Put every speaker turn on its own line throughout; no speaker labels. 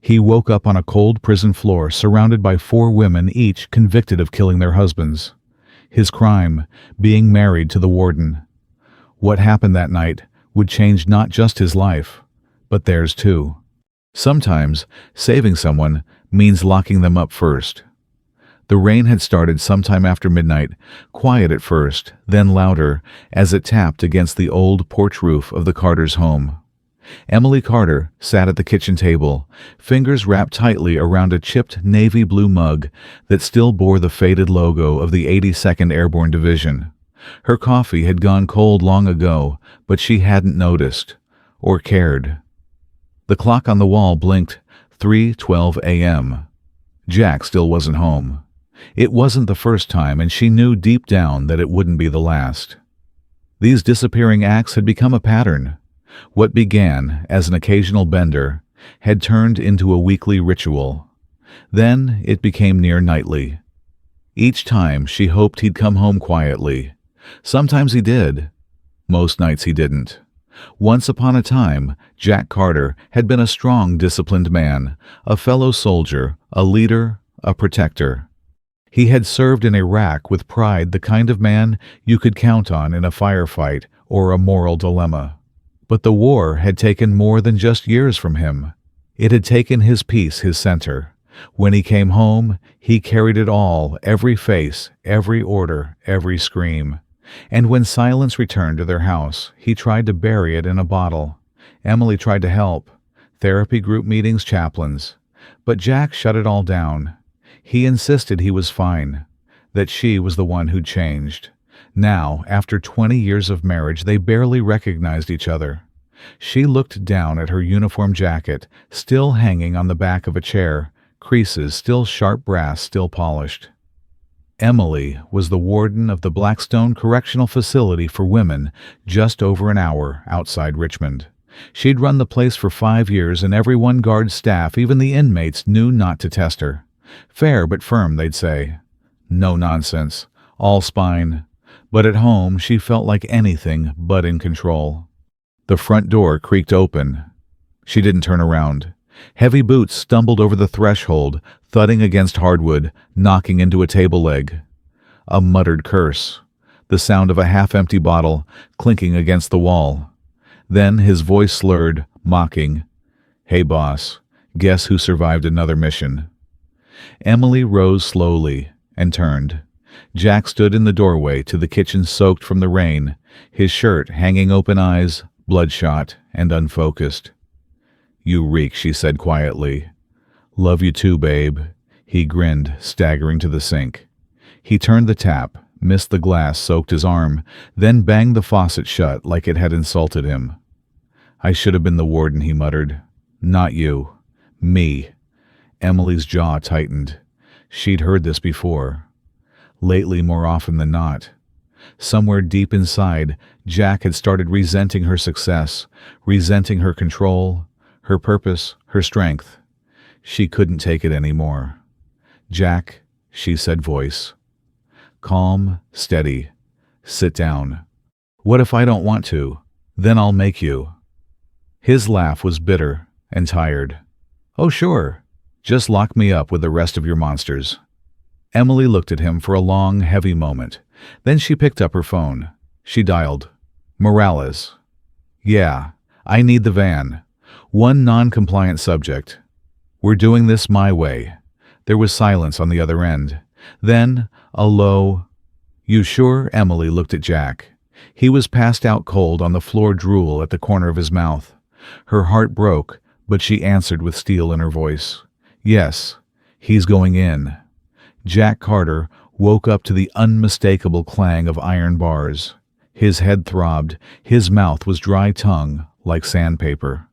He woke up on a cold prison floor surrounded by 4 women, each convicted of killing their husbands. His crime, being married to the warden. What happened that night would change not just his life, but theirs too. Sometimes, saving someone means locking them up first. The rain had started sometime after midnight, quiet at first, then louder, as it tapped against the old porch roof of the Carters' home. Emily Carter sat at the kitchen table, fingers wrapped tightly around a chipped navy blue mug that still bore the faded logo of the 82nd Airborne Division. Her coffee had gone cold long ago, but she hadn't noticed, or cared. The clock on the wall blinked 3:12 a.m. Jack still wasn't home. It wasn't the first time, and she knew deep down that it wouldn't be the last. These disappearing acts had become a pattern. What began as an occasional bender had turned into a weekly ritual. Then it became near nightly. Each time she hoped he'd come home quietly. Sometimes he did. Most nights he didn't. Once upon a time, Jack Carter had been a strong, disciplined man, a fellow soldier, a leader, a protector. He had served in Iraq with pride, the kind of man you could count on in a firefight or a moral dilemma. But the war had taken more than just years from him. It had taken his peace, his center. When he came home, he carried it all, every face, every order, every scream. And when silence returned to their house, he tried to bury it in a bottle. Emily tried to help. Therapy group meetings, chaplains. But Jack shut it all down. He insisted he was fine, that she was the one who'd changed. Now, after 20 years of marriage, they barely recognized each other. She looked down at her uniform jacket, still hanging on the back of a chair, creases still sharp brass, still polished. Emily was the warden of the Blackstone Correctional Facility for women, just over an hour outside Richmond. She'd run the place for 5 years, and everyone, guard staff, even the inmates, knew not to test her. Fair but firm, they'd say. No nonsense. All spine. But at home, she felt like anything but in control. The front door creaked open. She didn't turn around. Heavy boots stumbled over the threshold, thudding against hardwood, knocking into a table leg. A muttered curse. The sound of a half-empty bottle clinking against the wall. Then his voice slurred, mocking. "Hey, boss, guess who survived another mission?" Emily rose slowly and turned. Jack stood in the doorway to the kitchen, soaked from the rain, his shirt hanging open, eyes bloodshot and unfocused. "You reek," she said quietly. "Love you too, babe." He grinned, staggering to the sink. He turned the tap, missed the glass, soaked his arm, then banged the faucet shut like it had insulted him. "I should have been the warden," he muttered. "Not you. Me." Emily's jaw tightened. She'd heard this before. Lately, more often than not. Somewhere deep inside, Jack had started resenting her success, resenting her control, her purpose, her strength. She couldn't take it anymore. "Jack," she said, voice. Calm, steady. "Sit down." "What if I don't want to? Then I'll make you." His laugh was bitter and tired. "Oh, sure. Just lock me up with the rest of your monsters." Emily looked at him for a long, heavy moment. Then she picked up her phone. She dialed. "Morales." "Yeah, I need the van. One non-compliant subject. We're doing this my way." There was silence on the other end. Then a low, "You sure?" Emily looked at Jack. He was passed out cold on the floor, drool at the corner of his mouth. Her heart broke, but she answered with steel in her voice. "Yes, he's going in." Jack Carter woke up to the unmistakable clang of iron bars. His head throbbed. His mouth was dry tongue, like sandpaper.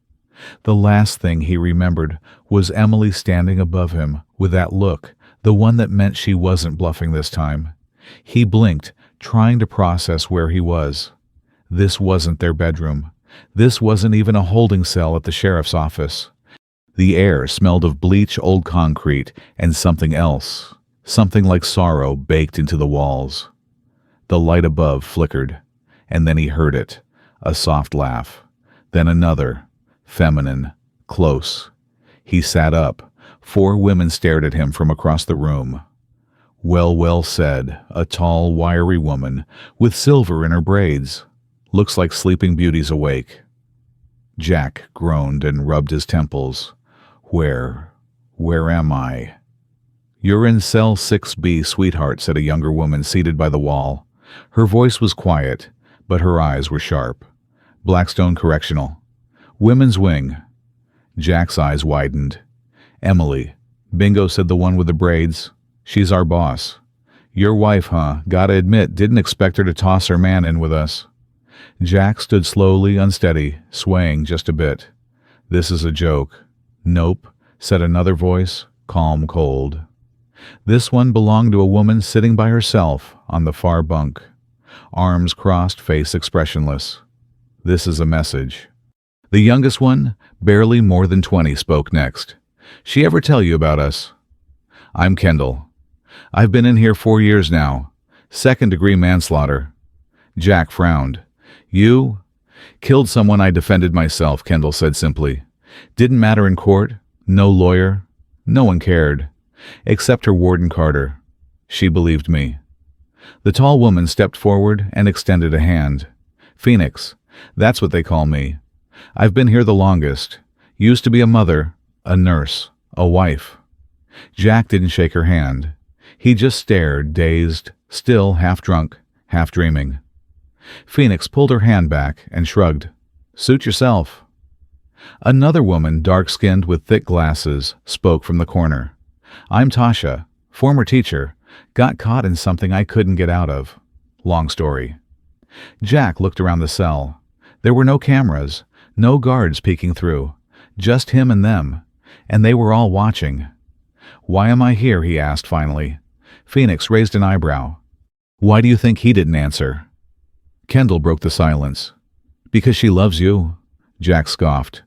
The last thing he remembered was Emily standing above him with that look, the one that meant she wasn't bluffing this time. He blinked, trying to process where he was. This wasn't their bedroom. This wasn't even a holding cell at the sheriff's office. The air smelled of bleach, old concrete, and something else. Something like sorrow baked into the walls. The light above flickered, and then he heard it, a soft laugh. Then another, feminine, close. He sat up. 4 women stared at him from across the room. "Well, well said, a tall, wiry woman, with silver in her braids. Looks like Sleeping Beauty's awake." Jack groaned and rubbed his temples. Where am I?" "You're in cell 6B, sweetheart," said a younger woman seated by the wall. Her voice was quiet, but her eyes were sharp. "Blackstone Correctional. Women's wing." Jack's eyes widened. "Emily." "Bingo," said the one with the braids. "She's our boss." "Your wife, huh? Gotta admit, didn't expect her to toss her man in with us." Jack stood slowly, unsteady, swaying just a bit. "This is a joke." "Nope," said another voice, calm, cold. This one belonged to a woman sitting by herself on the far bunk. Arms crossed, face expressionless. "This is a message." The youngest one, barely more than 20, spoke next. "She ever tell you about us?" "I'm Kendall. I've been in here 4 years now. 2nd-degree manslaughter." Jack frowned. "You?" "Killed someone. I defended myself," Kendall said simply. "Didn't matter in court. No lawyer. No one cared. Except her warden Carter. She believed me." The tall woman stepped forward and extended a hand. "Phoenix. That's what they call me. I've been here the longest. Used to be a mother, a nurse, a wife." Jack didn't shake her hand. He just stared, dazed, still half drunk, half dreaming. Phoenix pulled her hand back and shrugged. "Suit yourself." Another woman, dark-skinned with thick glasses, spoke from the corner. "I'm Tasha, former teacher. Got caught in something I couldn't get out of. Long story." Jack looked around the cell. There were no cameras, no guards peeking through, just him and them, and they were all watching. "Why am I here?" he asked finally. Phoenix raised an eyebrow. "Why do you think he didn't answer?" Kendall broke the silence. "Because she loves you," Jack scoffed.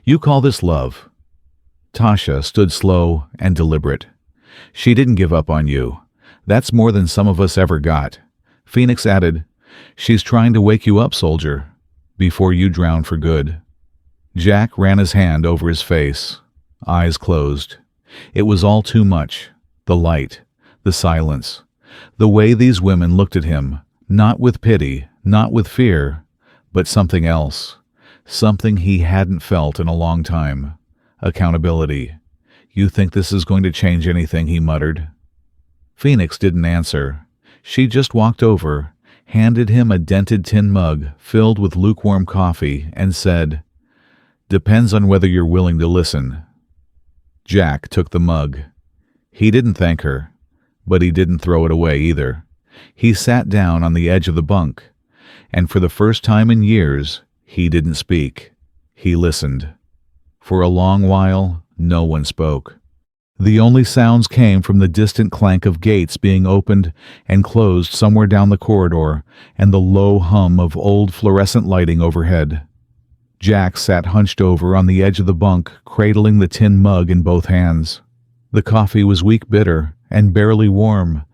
"You call this love?" Tasha stood slow and deliberate. "She didn't give up on you. That's more than some of us ever got." Phoenix added, "She's trying to wake you up, soldier, before you drown for good." Jack ran his hand over his face, eyes closed. It was all too much. The light, the silence, the way these women looked at him, not with pity, not with fear, but something else, something he hadn't felt in a long time. Accountability. "You think this is going to change anything?" he muttered. Phoenix didn't answer. She just walked over, handed him a dented tin mug filled with lukewarm coffee, and said, "Depends on whether you're willing to listen." Jack took the mug. He didn't thank her, but he didn't throw it away either. He sat down on the edge of the bunk, and for the first time in years, he didn't speak. He listened. For a long while, no one spoke. The only sounds came from the distant clank of gates being opened and closed somewhere down the corridor, and the low hum of old fluorescent lighting overhead. Jack sat hunched over on the edge of the bunk, cradling the tin mug in both hands. The coffee was weak bitter and barely warm,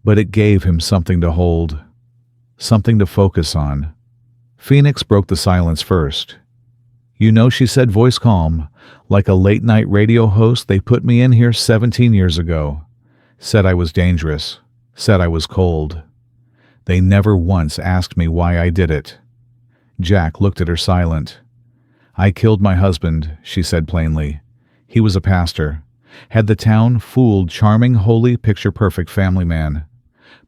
but it gave him something to hold, something to focus on. Phoenix broke the silence first. "You know," she said, voice calm, like a late-night radio host, "they put me in here 17 years ago. Said I was dangerous. Said I was cold. They never once asked me why I did it." Jack looked at her silent. "I killed my husband," she said plainly. "He was a pastor. Had the town fooled, charming, holy, picture-perfect family man.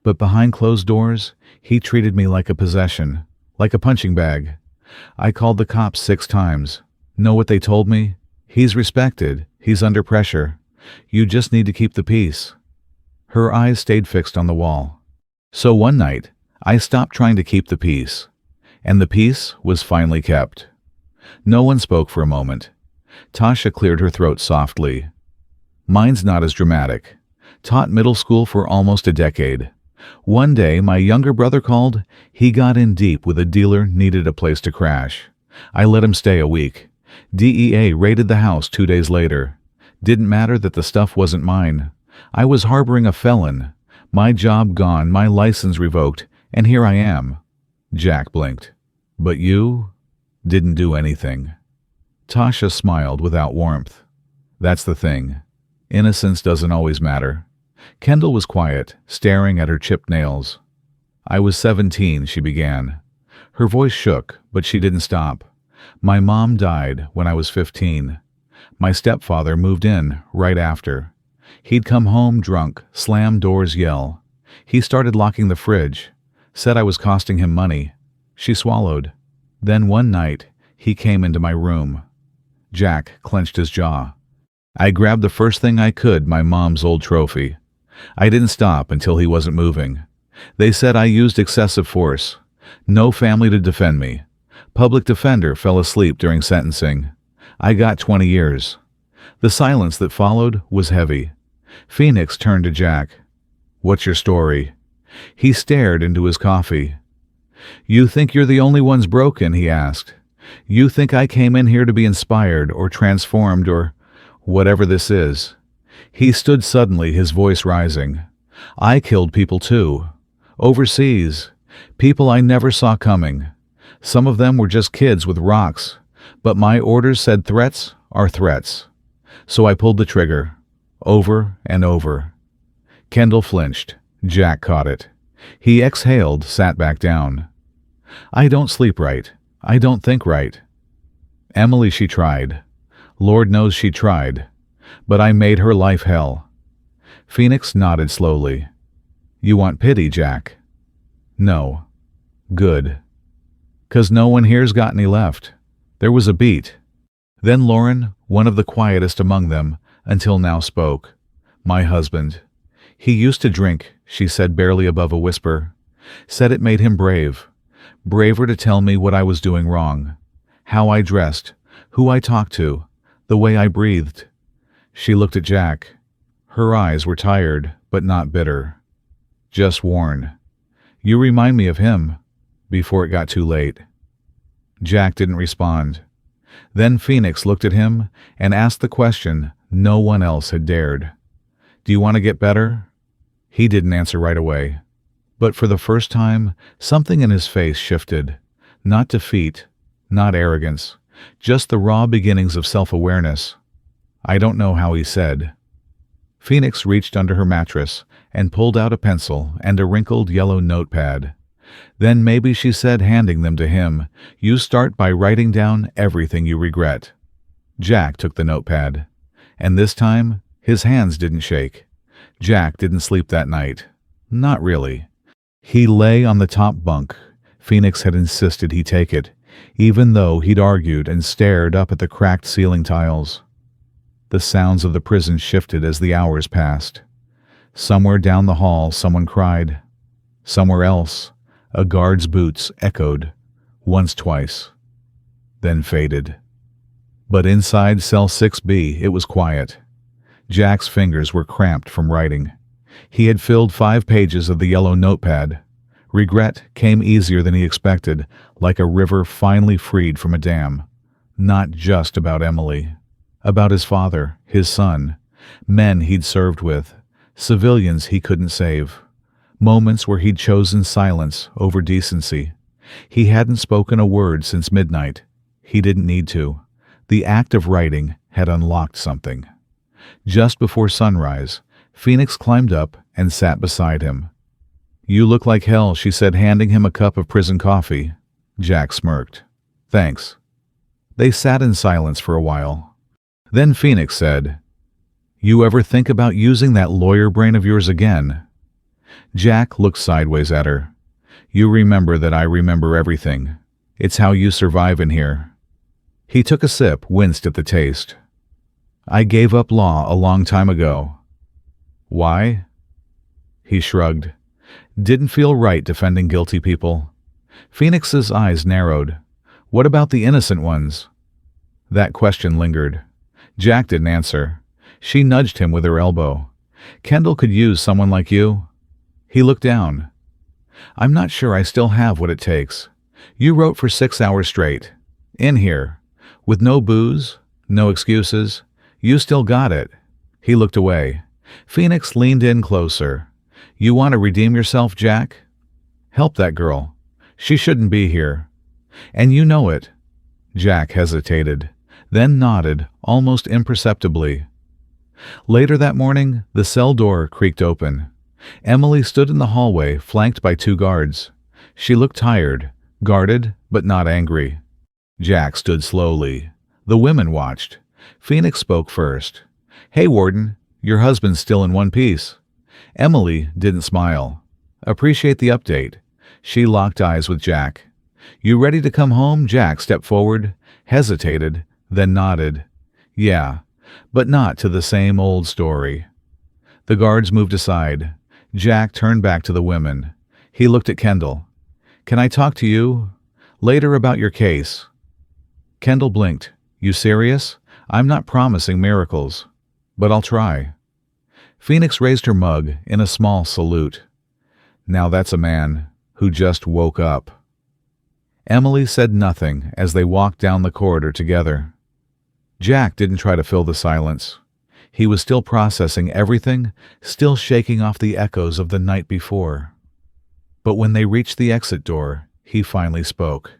But behind closed doors, he treated me like a possession, like a punching bag. I called the cops 6 times. Know what they told me? He's respected. He's under pressure. You just need to keep the peace." Her eyes stayed fixed on the wall. "So one night, I stopped trying to keep the peace, and the peace was finally kept." No one spoke for a moment. Tasha cleared her throat softly. "Mine's not as dramatic. Taught middle school for almost a decade. One day, my younger brother called. He got in deep with a dealer, needed a place to crash. I let him stay a week. DEA raided the house 2 days later. Didn't matter that the stuff wasn't mine. I was harboring a felon. My job gone, my license revoked, and here I am." Jack blinked. "But you didn't do anything." Tasha smiled without warmth. That's the thing. Innocence doesn't always matter. Kendall was quiet, staring at her chipped nails. I was 17, she began. Her voice shook, but she didn't stop. My mom died when I was 15. My stepfather moved in right after. He'd come home drunk, slam doors, yell. He started locking the fridge, said I was costing him money. She swallowed. Then one night, he came into my room. Jack clenched his jaw. I grabbed the first thing I could, my mom's old trophy. I didn't stop until he wasn't moving. They said I used excessive force. No family to defend me. Public defender fell asleep during sentencing. I got 20 years. The silence that followed was heavy. Phoenix turned to Jack. What's your story? He stared into his coffee. You think you're the only ones broken, he asked. You think I came in here to be inspired or transformed or whatever this is. He stood suddenly, his voice rising. I killed people too. Overseas. People I never saw coming. Some of them were just kids with rocks, but my orders said threats are threats. So I pulled the trigger. Over and over. Kendall flinched. Jack caught it. He exhaled, sat back down. I don't sleep right. I don't think right. Emily, she tried. Lord knows she tried. But I made her life hell. Phoenix nodded slowly. You want pity, Jack? No. Good. 'Cause no one here's got any left. There was a beat. Then Lauren, one of the quietest among them, until now spoke. My husband. He used to drink, she said barely above a whisper. Said it made him brave. Braver to tell me what I was doing wrong. How I dressed, who I talked to, the way I breathed. She looked at Jack. Her eyes were tired, but not bitter. Just worn. You remind me of him, before it got too late. Jack didn't respond. Then Phoenix looked at him and asked the question no one else had dared. Do you want to get better? He didn't answer right away. But for the first time, something in his face shifted. Not defeat, not arrogance, just the raw beginnings of self-awareness. I don't know how, he said. Phoenix reached under her mattress and pulled out a pencil and a wrinkled yellow notepad. Then maybe, she said, handing them to him, you start by writing down everything you regret. Jack took the notepad. And this time, his hands didn't shake. Jack didn't sleep that night. Not really. He lay on the top bunk. Phoenix had insisted he take it, even though he'd argued, and stared up at the cracked ceiling tiles. The sounds of the prison shifted as the hours passed. Somewhere down the hall, someone cried. Somewhere else, a guard's boots echoed, once, twice, then faded. But inside cell 6B, it was quiet. Jack's fingers were cramped from writing. He had filled 5 pages of the yellow notepad. Regret came easier than he expected, like a river finally freed from a dam. Not just about Emily. About his father, his son, men he'd served with, civilians he couldn't save. Moments where he'd chosen silence over decency. He hadn't spoken a word since midnight. He didn't need to. The act of writing had unlocked something. Just before sunrise, Phoenix climbed up and sat beside him. You look like hell, she said, handing him a cup of prison coffee. Jack smirked. Thanks. They sat in silence for a while. Then Phoenix said, You ever think about using that lawyer brain of yours again? Jack looked sideways at her. You remember that I remember everything. It's how you survive in here. He took a sip, winced at the taste. I gave up law a long time ago. Why? He shrugged. Didn't feel right defending guilty people. Phoenix's eyes narrowed. What about the innocent ones? That question lingered. Jack didn't answer. She nudged him with her elbow. Kendall could use someone like you. He looked down. I'm not sure I still have what it takes. You wrote for 6 hours straight. In here. With no booze, no excuses. You still got it. He looked away. Phoenix leaned in closer. You want to redeem yourself, Jack? Help that girl. She shouldn't be here. And you know it. Jack hesitated. then nodded almost imperceptibly. Later that morning, the cell door creaked open. Emily stood in the hallway, flanked by 2 guards. She looked tired, guarded, but not angry. Jack stood slowly. The women watched. Phoenix spoke first. "Hey, Warden, your husband's still in one piece." Emily didn't smile. "Appreciate the update." She locked eyes with Jack. "You ready to come home?" Jack stepped forward, hesitated, then nodded. "Yeah, but not to the same old story." The guards moved aside. Jack turned back to the women. He looked at Kendall. "Can I talk to you later about your case?" Kendall blinked. "You serious? I'm not promising miracles, but I'll try." Phoenix raised her mug in a small salute. "Now that's a man who just woke up." Emily said nothing as they walked down the corridor together. Jack didn't try to fill the silence. He was still processing everything, still shaking off the echoes of the night before. But when they reached the exit door, he finally spoke.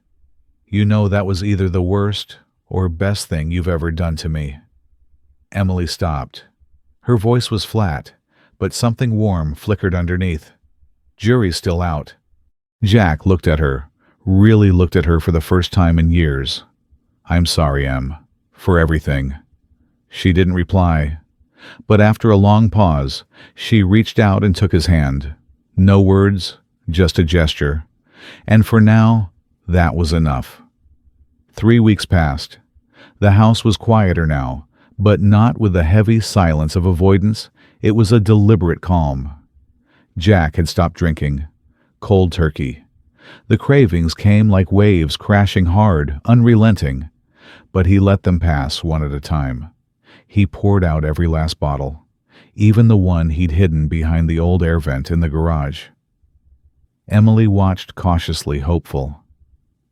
"You know that was either the worst or best thing you've ever done to me." Emily stopped. Her voice was flat, but something warm flickered underneath. "Jury's still out." Jack looked at her, really looked at her for the first time in years. "I'm sorry, Em, for everything." She didn't reply, but after a long pause, she reached out and took his hand. No words, just a gesture. And for now, that was enough. 3 weeks passed. The house was quieter now, but not with the heavy silence of avoidance. It was a deliberate calm. Jack had stopped drinking. Cold turkey. The cravings came like waves crashing hard, unrelenting, but he let them pass one at a time. He poured out every last bottle, even the one he'd hidden behind the old air vent in the garage. Emily watched cautiously hopeful.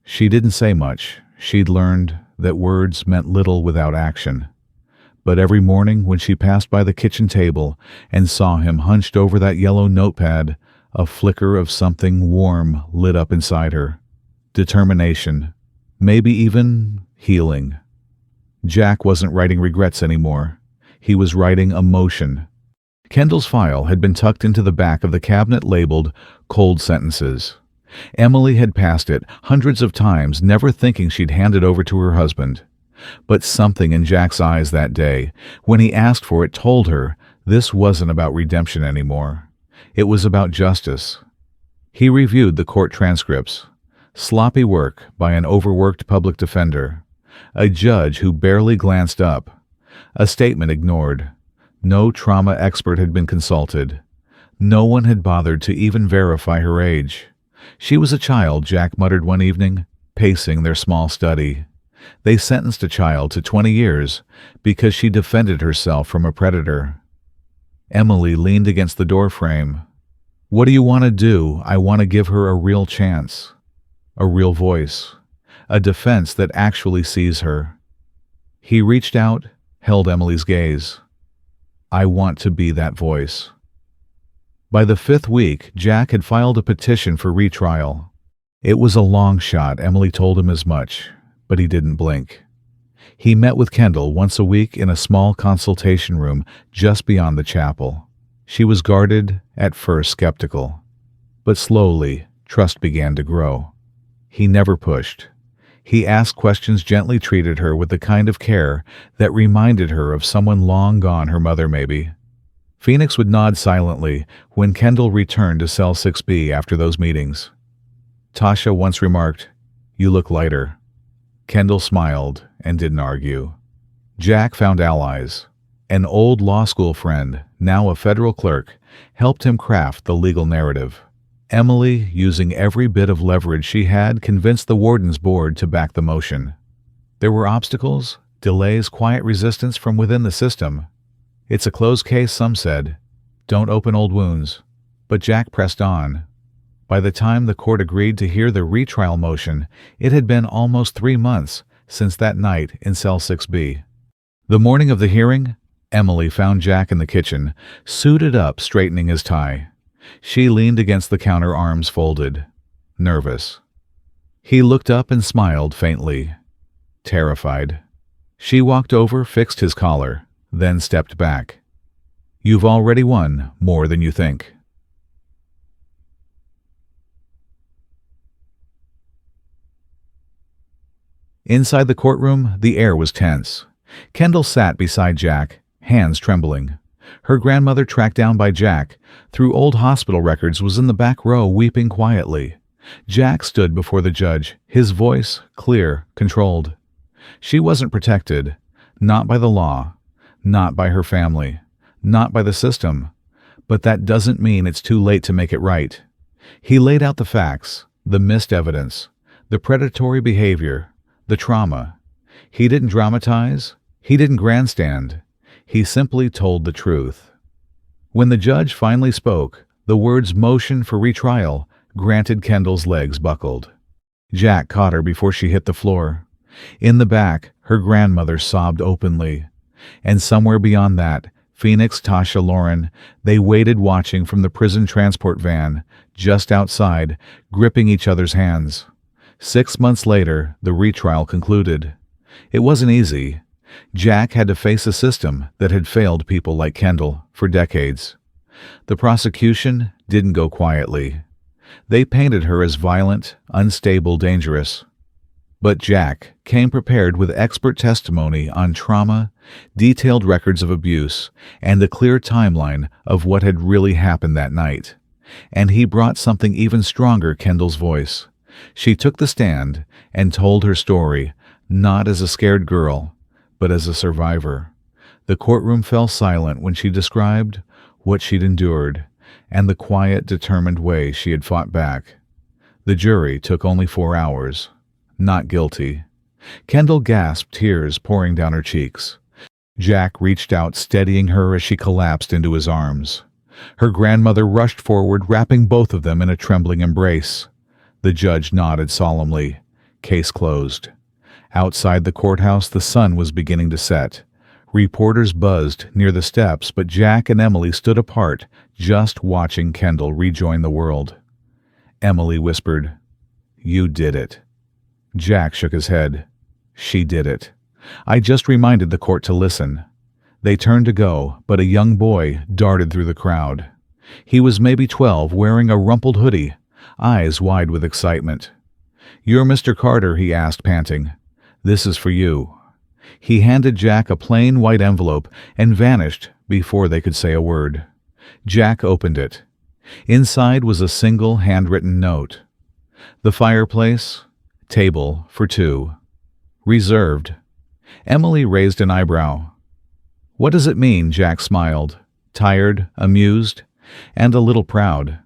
She didn't say much. She'd learned that words meant little without action. But every morning when she passed by the kitchen table and saw him hunched over that yellow notepad, a flicker of something warm lit up inside her. Determination. Maybe even healing. Jack wasn't writing regrets anymore. He was writing emotion. Kendall's file had been tucked into the back of the cabinet labeled "Cold Sentences." Emily had passed it hundreds of times, never thinking she'd hand it over to her husband. But something in Jack's eyes that day, when he asked for it, told her this wasn't about redemption anymore. It was about justice. He reviewed the court transcripts. Sloppy work by an overworked public defender. A judge who barely glanced up. A statement ignored. No trauma expert had been consulted. No one had bothered to even verify her age. She was a child, Jack muttered one evening, pacing their small study. They sentenced a child to 20 years because she defended herself from a predator. Emily leaned against the doorframe. "What do you want to do?" "I want to give her a real chance. A real voice. A defense that actually sees her." He reached out, held Emily's gaze. "I want to be that voice." By the 5th week, Jack had filed a petition for retrial. It was a long shot, Emily told him as much, but he didn't blink. He met with Kendall once a week in a small consultation room just beyond the chapel. She was guarded, at first skeptical. But slowly, trust began to grow. He never pushed. He asked questions, gently treated her with the kind of care that reminded her of someone long gone, her mother maybe. Phoenix would nod silently when Kendall returned to cell 6B after those meetings. Tasha once remarked, "You look lighter." Kendall smiled and didn't argue. Jack found allies. An old law school friend, now a federal clerk, helped him craft the legal narrative. Emily, using every bit of leverage she had, convinced the Warden's board to back the motion. There were obstacles, delays, quiet resistance from within the system. "It's a closed case," some said. "Don't open old wounds." But Jack pressed on. By the time the court agreed to hear the retrial motion, it had been almost 3 months since that night in cell 6B. The morning of the hearing, Emily found Jack in the kitchen, suited up, straightening his tie. She leaned against the counter, arms folded, nervous. He looked up and smiled faintly, terrified. She walked over, fixed his collar, then stepped back. You've already won more than you think. Inside the courtroom, the air was tense. Kendall sat beside Jack, hands trembling. Her grandmother, tracked down by Jack through old hospital records, was in the back row weeping quietly. Jack stood before the judge, his voice clear, controlled. She wasn't protected, not by the law, not by her family, not by the system, but that doesn't mean it's too late to make it right. He laid out the facts, the missed evidence, the predatory behavior, the trauma. He didn't dramatize, he didn't grandstand, he simply told the truth. When the judge finally spoke, the words "motion for retrial" granted. Kendall's legs buckled. Jack caught her before she hit the floor. In the back, her grandmother sobbed openly. And somewhere beyond that, Phoenix, Tasha, Lauren, they waited watching from the prison transport van, just outside, gripping each other's hands. 6 months later, the retrial concluded. It wasn't easy. Jack had to face a system that had failed people like Kendall for decades. The prosecution didn't go quietly. They painted her as violent, unstable, dangerous. But Jack came prepared with expert testimony on trauma, detailed records of abuse, and a clear timeline of what had really happened that night. And he brought something even stronger: Kendall's voice. She took the stand and told her story, not as a scared girl, but as a survivor. The courtroom fell silent when she described what she'd endured and the quiet, determined way she had fought back. The jury took only 4 hours. Not guilty. Kendall gasped, tears pouring down her cheeks. Jack reached out, steadying her as she collapsed into his arms. Her grandmother rushed forward, wrapping both of them in a trembling embrace. The judge nodded solemnly. Case closed. Outside the courthouse, the sun was beginning to set. Reporters buzzed near the steps, but Jack and Emily stood apart, just watching Kendall rejoin the world. Emily whispered, "You did it." Jack shook his head. "She did it. I just reminded the court to listen." They turned to go, but a young boy darted through the crowd. He was maybe 12, wearing a rumpled hoodie, eyes wide with excitement. "You're Mr. Carter?" he asked, panting. "This is for you." He handed Jack a plain white envelope and vanished before they could say a word. Jack opened it. Inside was a single handwritten note. "The fireplace, table for 2. Reserved." Emily raised an eyebrow. "What does it mean?" Jack smiled, tired, amused, and a little proud.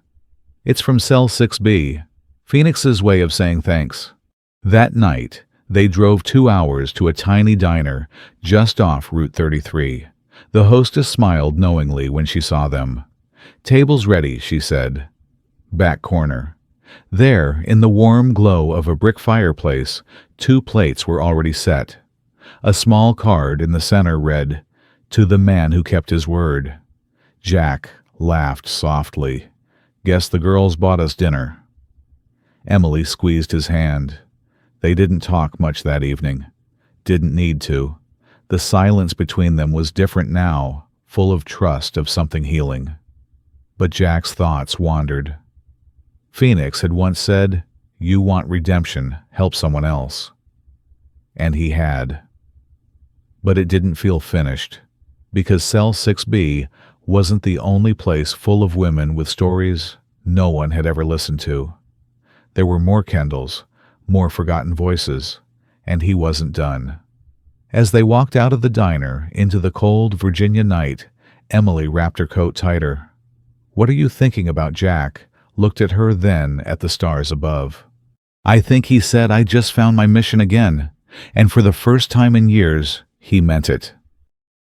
"It's from Cell 6B, Phoenix's way of saying thanks." That night, they drove 2 hours to a tiny diner just off Route 33. The hostess smiled knowingly when she saw them. "Table's ready," she said. Back corner. There, in the warm glow of a brick fireplace, 2 plates were already set. A small card in the center read, "To the man who kept his word." Jack laughed softly. "Guess the girls bought us dinner." Emily squeezed his hand. They didn't talk much that evening. Didn't need to. The silence between them was different now, full of trust of something healing. But Jack's thoughts wandered. Phoenix had once said, "You want redemption, help someone else." And he had. But it didn't feel finished, because Cell 6B wasn't the only place full of women with stories no one had ever listened to. There were more Kendalls, more forgotten voices, and he wasn't done. As they walked out of the diner into the cold Virginia night, Emily wrapped her coat tighter. "What are you thinking about?" Jack looked at her, then at the stars above. "I think he said I just found my mission again, and for the first time in years, he meant it."